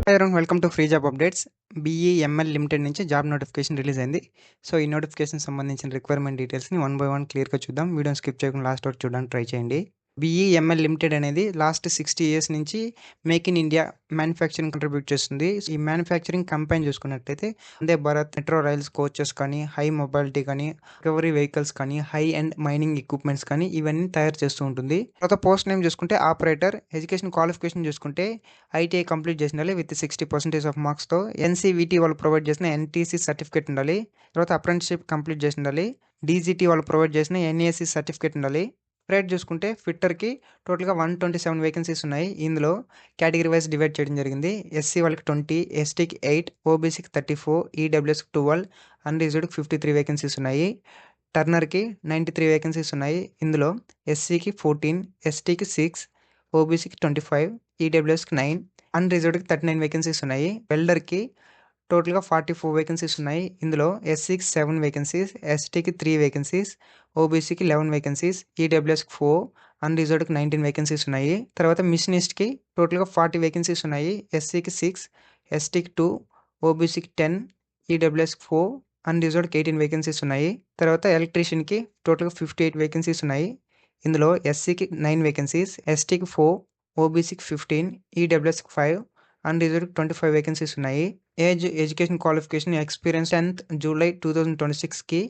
Hi everyone, welcome to free job updates. BEML limited నుంచి job notification release అయింది. So ఈ notification సంబంధించిన requirement డీటెయిల్స్ని one by one క్లియర్గా చూద్దాం. వీడియోని స్కిప్ చేయకుండా లాస్ట్ వరకు చూడడానికి ట్రై చేయండి. బీఈఎంఎల్ లిమిటెడ్ అనేది లాస్ట్ 60 years నుంచి make in India manufacturing contribute చేస్తుంది. ఈ మ్యానుఫ్యాక్చరింగ్ కంపెనీ చూసుకున్నట్లయితే Vande Bharat, metro rails coaches కానీ, హై మొబిలిటీ కానీ, రికవరీ వెహికల్స్ కానీ, హై అండ్ మైనింగ్ ఎక్విప్మెంట్స్ కానీ ఇవన్నీ తయారు చేస్తూ ఉంటుంది. తర్వాత పోస్ట్ నేమ్ చూసుకుంటే ఆపరేటర్. ఎడ్యుకేషన్ క్వాలిఫికేషన్ చూసుకుంటే ఐటీఐ కంప్లీట్ చేసి ఉండాలి విత్ 60% ఆఫ్ మార్క్స్తో. ఎన్సీవీటీ వాళ్ళు ప్రొవైడ్ చేసిన ఎన్టీసీ సర్టిఫికేట్ ఉండాలి. తర్వాత అప్రెంటిస్షిప్ కంప్లీట్ చేసి ఉండాలి. డీజీటీ వాళ్ళు ప్రొవైడ్ చేసిన ఎన్ఏసీ సర్టిఫికేట్ ఉండాలి. రేట్ చూసుకుంటే ఫిట్టర్కి టోటల్గా 127 వేకెన్సీస్ ఉన్నాయి. ఇందులో కేటగిరీ వైజ్ డివైడ్ చేయడం జరిగింది. ఎస్సీ వాళ్ళకి 20, ఎస్టీకి 8, ఓబీసీకి 34, ఈడబ్ల్యూఎస్కి 12, అన్రిజర్వ్డ్కి 53 వేకెన్సీస్ ఉన్నాయి. టర్నర్కి 93 వేకెన్సీస్ ఉన్నాయి. ఇందులో ఎస్సీకి 14, ఎస్టీకి 6, ఓబీసీకి 25, ఈడబ్ల్యూఎస్కి 9, అన్రిజర్వ్డ్కి 39 వేకెన్సీస్ ఉన్నాయి. వెల్డర్కి టోటల్గా 44 వేకెన్సీస్ ఉన్నాయి. ఇందులో ఎస్సీకి 7 వేకెన్సీస్, ఎస్టీకి 3 వేకెన్సీస్, ఓబీసీకి 11 వేకెన్సీస్, ఈడబ్ల్యూఎస్కి 4, అన్రిజర్వ్డ్కి 19 వేకెన్సీస్ ఉన్నాయి. తర్వాత మిషనిస్ట్కి టోటల్గా 40 వేకెన్సీస్ ఉన్నాయి. ఎస్సీకి 6, ఎస్టీకి 2, ఓబీసీకి 10, ఈడబ్ల్యూఎస్కి 4, అన్రిజర్వ్డ్కి 18 వేకెన్సీస్ ఉన్నాయి. తర్వాత ఎలక్ట్రీషియన్కి టోటల్గా 58 వేకెన్సీస్ ఉన్నాయి. ఇందులో ఎస్సీకి 9 వేకెన్సీస్, ఎస్టీకి 4, ఓబీసీకి 15, ఈడబ్ల్యూఎస్కి 5, అన్రిజర్వ్డ్కి 25 వేకెన్సీస్ ఉన్నాయి. Education qualification experience 10th July 2026కి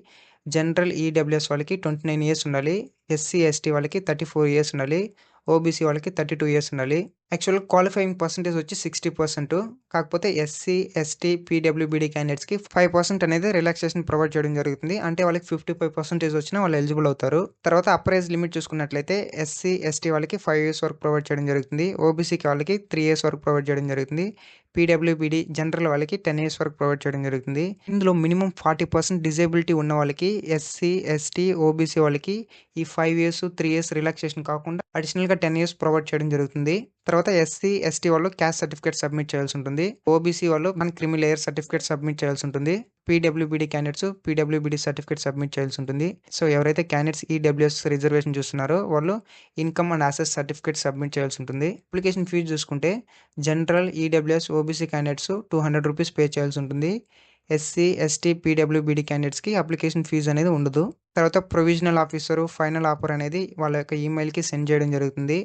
జనరల్ ఈడబ్ల్యూఎస్ వాళ్ళకి 29 years ఉండాలి. ఎస్సీ ఎస్టీ వాళ్ళకి 34 years ఉండాలి. ఓబీసీ వాళ్ళకి 32 years ఉండాలి. యాక్చువల్ క్వాలిఫైయింగ్ పర్సంటేజ్ వచ్చి 60%. కాకపోతే ఎస్సీ ఎస్టీ పీడబ్ల్యూబీడీ క్యాండిడేట్స్కి 5% అనేది రిలాక్సేషన్ ప్రొవైడ్ చేయడం జరుగుతుంది. అంటే వాళ్ళకి 55% వచ్చినా వాళ్ళు ఎలిజిబుల్ అవుతారు. తర్వాత అప్రైజ్ లిమిట్ చూసుకున్నట్లయితే ఎస్సీ ఎస్టీ వాళ్ళకి 5 years వరకు ప్రొవైడ్ చేయడం జరుగుతుంది. ఓబీసీకి వాళ్ళకి 3 years వరకు ప్రొవైడ్ చేయడం జరుగుతుంది. పీడబ్ల్యూబీడీ జనరల్ వాళ్ళకి 10 years వరకు ప్రొవైడ్ చేయడం జరుగుతుంది. ఇందులో మినిమం 40% డిజేబిలిటీ ఉన్న వాళ్ళకి, ఎస్సీ ఎస్టీ ఓబీసీ వాళ్ళకి ఈ 5 years 3 years రిలాక్సేషన్ కాకుండా అడిషనల్గా 10 years ప్రొవైడ్ చేయడం జరుగుతుంది. తర్వాత ఎస్సీ ఎస్టీ వాళ్ళు క్యాస్ట్ సర్టిఫికేట్ సబ్మిట్ చేయాల్సి ఉంటుంది. ఓబీసీ వాళ్ళు మన క్రిమి లేయర్ సర్టిఫికేట్ సబ్మిట్ చేయాల్సి ఉంటుంది. PWBD candidates PWBD certificate submit చేయాల్సి ఉంటుంది. సో ఎవరైతే క్యాండిడేట్స్ ఈడబ్ల్యూఎస్ రిజర్వేషన్ చూస్తున్నారో వాళ్ళు income and assess certificate submit చేయాల్సి ఉంటుంది. అప్లికేషన్ ఫీజు చూసుకుంటే general EWS OBC candidates 200 rupees pay చేయాల్సి ఉంటుంది. ఎస్సీ ఎస్టీ పీడబ్ల్యూబీడీ క్యాండిడేట్స్కి అప్లికేషన్ ఫీజు అనేది ఉండదు. తర్వాత ప్రొవిజనల్ ఆఫీసరు ఫైనల్ ఆఫర్ అనేది వాళ్ళ యొక్క ఈమెయిల్కి సెండ్ చేయడం జరుగుతుంది.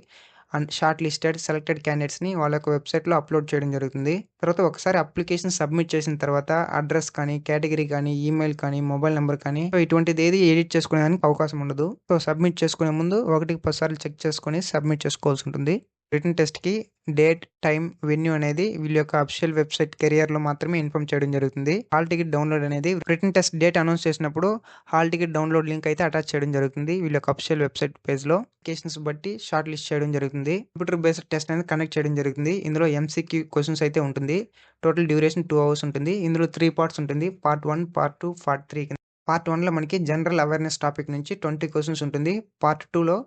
అండ్ షార్ట్ లిస్టెడ్ సెలెక్టెడ్ క్యాండిడేట్స్ని వాళ్ళ యొక్క వెబ్సైట్లో అప్లోడ్ చేయడం జరుగుతుంది. తర్వాత ఒకసారి అప్లికేషన్ సబ్మిట్ చేసిన తర్వాత అడ్రస్ కానీ, కేటగిరీ కానీ, ఈమెయిల్ కానీ, మొబైల్ నెంబర్ కానీ ఇటువంటిది ఏది ఎడిట్ చేసుకునేదానికి అవకాశం ఉండదు. సో సబ్మిట్ చేసుకునే ముందు 1కి 10 సార్లు చెక్ చేసుకొని సబ్మిట్ చేసుకోవాల్సి ఉంటుంది. రిటన్ టెస్ట్కి డేట్, టైం, వెన్యూ అనేది వీళ్ళ యొక్క అఫిషియల్ వెబ్సైట్ కెరియర్లో మాత్రమే ఇన్ఫార్మ్ చేయడం జరుగుతుంది. హాల్ టికెట్ డౌన్లోడ్ అనేది రిటన్ టెస్ట్ డేట్ అనౌన్స్ చేసినప్పుడు హాల్ టికెట్ డౌన్లోడ్ లింక్ అయితే అటాచ్ చేయడం జరుగుతుంది వీళ్ళ యొక్క అఫిషియల్ వెబ్సైట్ పేజ్లో. అప్లికేషన్స్ బట్టి షార్ట్ లిస్ట్ చేయడం జరుగుతుంది. కంప్యూటర్ బేస్డ్ టెస్ట్ అనేది కండక్ట్ చేయడం జరుగుతుంది. ఇందులో ఎంసీక్యూ క్వశ్చన్స్ అయితే ఉంటుంది. టోటల్ డ్యూరేషన్ 2 hours ఉంటుంది. ఇందులో 3 parts ఉంటుంది. Part 1, Part 2, Part 3. Part 1లో మనకి జనరల్ అవేర్నెస్ టాపిక్ నుంచి 20 questions ఉంటుంది. Part 2లో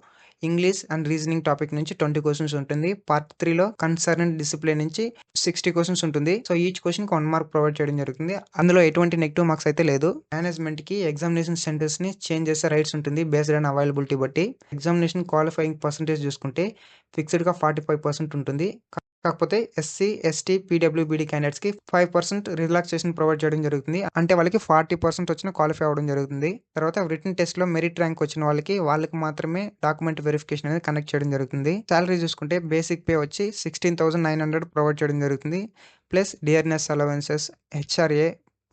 ఇంగ్లీష్ అండ్ రీజనింగ్ టాపిక్ నుంచి 20 questions ఉంటుంది. Part 3లో కన్సర్న్ డిసిప్లిన్ నుంచి 60 questions ఉంటుంది. సో ఈచ్ క్వశ్చన్కి 1 mark ప్రొవైడ్ చేయడం జరుగుతుంది. అందులో ఎటువంటి నెగిటివ్ మార్క్స్ అయితే లేదు. మేనేజ్మెంట్కి ఎగ్జామినేషన్ సెంటర్స్ని చేంజ్ చేసే రైట్స్ ఉంటుంది బేస్డ్ ఆన్ అవైలబిలిటీ బట్టి. ఎగ్జామినేషన్ క్వాలిఫైయింగ్ పర్సంటేజ్ చూసుకుంటే ఫిక్స్డ్గా 45% ఉంటుంది. కాకపోతే ఎస్సీ ఎస్టీ పీడబ్ల్యూబీడీ క్యాండిడేట్స్కి 5% రిలాక్సేషన్ ప్రొవైడ్ చేయడం జరుగుతుంది. అంటే వాళ్ళకి 40% వచ్చిన క్వాలిఫై అవ్వడం జరుగుతుంది. తర్వాత రిటన్ టెస్ట్లో మెరిట్ ర్యాంక్ వచ్చిన వాళ్ళకి మాత్రమే డాక్యుమెంట్ వెరిఫికేషన్ అనేది కండక్ట్ చేయడం జరుగుతుంది. శాలరీ చూసుకుంటే బేసిక్ పే వచ్చి 16,900 ప్రొవైడ్ చేయడం జరుగుతుంది. Plus dearness allowances, HRA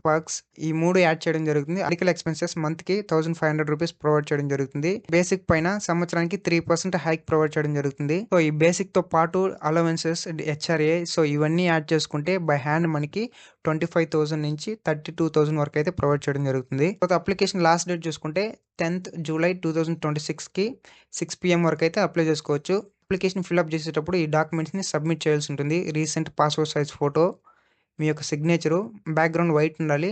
perks ఈ 3 యాడ్ చేయడం జరుగుతుంది. మెడికల్ ఎక్స్పెన్సెస్ మంత్కి 1,500 రూపీస్ ప్రొవైడ్ చేయడం జరుగుతుంది. బేసిక్ పైన సంవత్సరానికి 3% హైక్ ప్రొవైడ్ చేయడం జరుగుతుంది. సో ఈ బేసిక్ తో పాటు అలవెన్సెస్, హెచ్ఆర్ఏ సో ఇవన్నీ యాడ్ చేసుకుంటే బై హ్యాండ్ మనకి 25,000 నుంచి 32,000 వరకు అయితే ప్రొవైడ్ చేయడం జరుగుతుంది. అప్లికేషన్ లాస్ట్ డేట్ చూసుకుంటే 10th July 2026కి 6 PM వరకు అయితే అప్లై చేసుకోవచ్చు. అప్లికేషన్ ఫిల్అప్ చేసేటప్పుడు ఈ డాక్యుమెంట్స్ని సబ్మిట్ చేయాల్సి ఉంటుంది. రీసెంట్ పాస్పోర్ట్ సైజ్ ఫోటో, మీ యొక్క సిగ్నేచరు, బ్యాక్గ్రౌండ్ వైట్ ఉండాలి,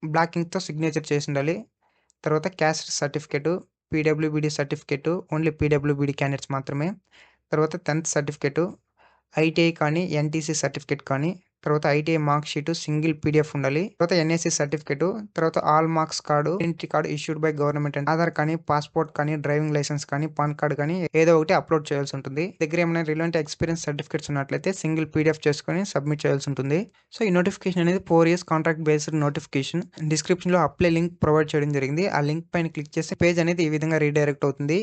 బ్లాక్ ఇంక్తో సిగ్నేచర్ చేసి ఉండాలి. తర్వాత caste certificate, PWBD certificate only PWBD candidates మాత్రమే. తర్వాత 10th సర్టిఫికేటు, ఐటీఐ కానీ ఎన్టీసీ సర్టిఫికేట్ కానీ, తర్వాత ITI mark sheet, single PDF ఉండాలి, తర్వాత ఎన్ఎస్సి సర్టిఫికేట్, తర్వాత all marks card, identity card issued by government, Aadhaar కానీ, పాస్పోర్ట్ కానీ, డ్రైవింగ్ లైసెన్స్ కానీ, పాన్ కార్డ్ కానీ ఏదో ఒకటి అప్లోడ్ చేయాల్సి ఉంటుంది. దగ్గర ఏమైనా రిలవెంట్ ఎక్స్పీరియన్స్ సర్టిఫికేట్స్ ఉన్నట్లయితే సింగిల్ పీడిఎఫ్ చేసుకొని సబ్మిట్ చేయాల్సి ఉంటుంది. సో ఈ నోటిఫికేషన్ అనేది 4 years contract based notification. Description లో అప్లై లింక్ ప్రొవైడ్ చేయడం జరిగింది. ఆ లింక్ పైన క్లిక్ చేస్తే పేజ్ అనేది ఈ విధంగా రీడైరెక్ట్ అవుతుంది.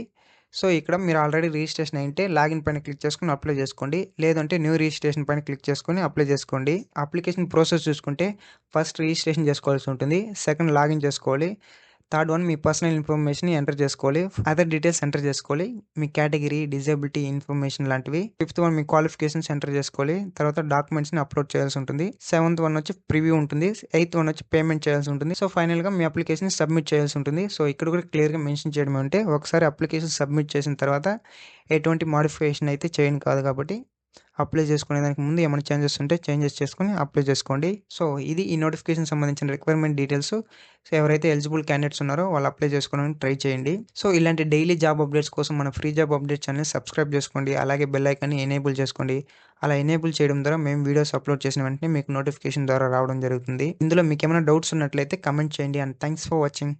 సో ఇక్కడ మీరు ఆల్రెడీ రిజిస్ట్రేషన్ అయింటే లాగిన్ పైన క్లిక్ చేసుకుని అప్లై చేసుకోండి, లేదంటే న్యూ రిజిస్ట్రేషన్ పైన క్లిక్ చేసుకుని అప్లై చేసుకోండి. అప్లికేషన్ ప్రాసెస్ చూసుకుంటే ఫస్ట్ రిజిస్ట్రేషన్ చేసుకోవాల్సి ఉంటుంది, సెకండ్ లాగిన్ చేసుకోవాలి, థర్డ్ వన్ మీ పర్సనల్ ఇన్ఫర్మేషన్ ఎంటర్ చేసుకోవాలి, అదర్ డీటెయిల్స్ ఎంటర్ చేసుకోవాలి, మీ కేటగిరీ, డిజేబిలిటీ ఇన్ఫర్మేషన్ లాంటివి. ఫిఫ్త్ వన్ మీ క్వాలిఫికేషన్స్ ఎంటర్ చేసుకోవాలి, తర్వాత డాక్యుమెంట్స్ని అప్లోడ్ చేయాల్సి ఉంటుంది. సెవెంత్ వన్ వచ్చి ప్రివ్యూ ఉంటుంది, ఎయిత్ వన్ వచ్చి పేమెంట్ చేయాల్సి ఉంటుంది. సో ఫైనల్గా మీ అప్లికేషన్ సబ్మిట్ చేయాల్సి ఉంటుంది. సో ఇక్కడ కూడా క్లియర్గా మెన్షన్ చేయడం అంటే ఒకసారి అప్లికేషన్ సబ్మిట్ చేసిన తర్వాత ఎటువంటి మోడిఫికేషన్ అయితే చేయను కాదు, కాబట్టి అప్లై చేసుకునే దానికి ముందు ఏమైనా చేంజెస్ ఉంటే చేంజెస్ చేసుకుని అప్లై చేసుకోండి. సో ఇది ఈ నోటిఫికేషన్ సంబంధించిన రిక్వైర్మెంట్ డీటెయిల్స్. సో ఎవరైతే ఎలిజిబుల్ క్యాండిడేట్స్ ఉన్నారో వాళ్ళు అప్లై చేసుకోవడానికి ట్రై చేయండి. సో ఇలాంటి డైలీ జాబ్ అప్డేట్స్ కోసం మన free job update channel subscribe చేసుకోండి, అలాగే బెల్ ఐకాన్ని ఎనేబుల్ చేసుకోండి. అలా ఎనేబుల్ చేయడం ద్వారా మేము వీడియోస్ అప్లోడ్ చేసిన వెంటనే మీకు నోటిఫికేషన్ ద్వారా రావడం జరుగుతుంది. ఇందులో మీకు ఏమైనా డౌట్స్ ఉన్నట్లయితే కమెంట్ చేయండి. And thanks for watching.